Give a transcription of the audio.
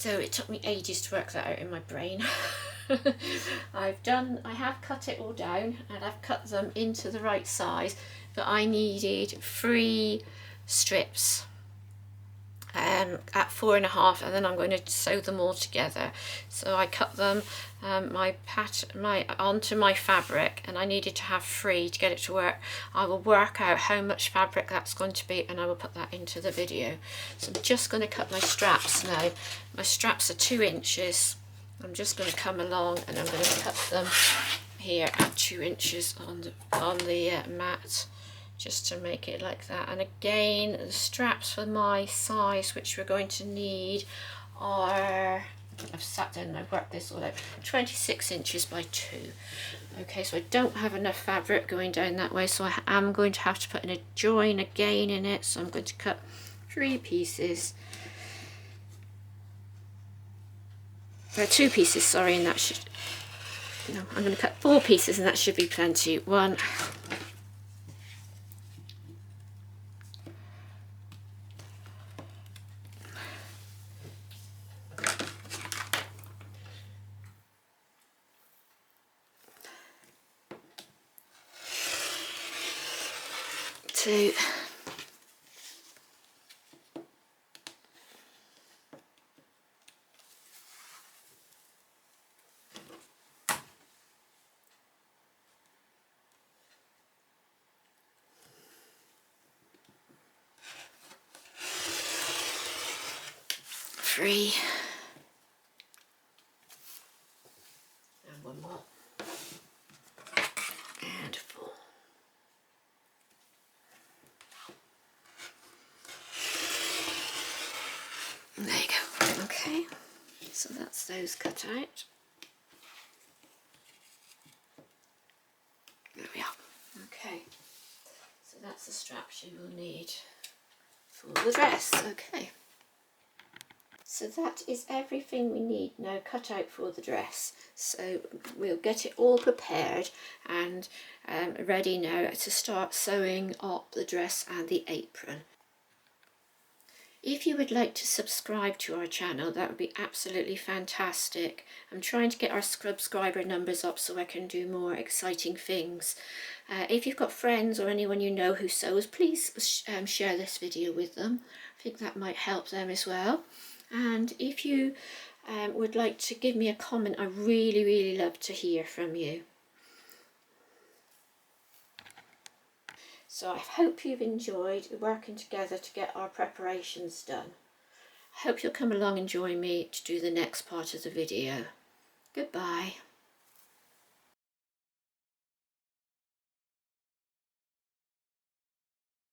So it took me ages to work that out in my brain. I have cut it all down and I've cut them into the right size, but I needed 3 strips at 4.5, and then I'm going to sew them all together. So I cut them onto my fabric, and I needed to have 3 to get it to work. I will work out how much fabric that's going to be, and I will put that into the video. So I'm just going to cut my straps now. My straps are 2 inches. I'm just going to come along and I'm going to cut them here at 2 inches on the mat, just to make it like that. And again, the straps for my size, which we're going to need, are, I've sat down and I've worked this all out, 26 inches by 2. Okay, so I don't have enough fabric going down that way, so I am going to have to put in a join again in it. So I'm going to cut 3 pieces. 2 pieces, sorry, and that should, no, I'm going to cut 4 pieces and that should be plenty. 1, 2, 3, and 1 more, and 4. There you go. Okay, so that's those cut out. There we are. Okay, so that's the straps you will need for the dress. Okay. So that is everything we need now cut out for the dress. So we'll get it all prepared and ready now to start sewing up the dress and the apron. If you would like to subscribe to our channel, that would be absolutely fantastic. I'm trying to get our subscriber numbers up so I can do more exciting things. If you've got friends or anyone you know who sews, please share this video with them. I think that might help them as well. And if you would like to give me a comment, I really love to hear from you. So I hope you've enjoyed working together to get our preparations done. I hope you'll come along and join me to do the next part of the video. Goodbye.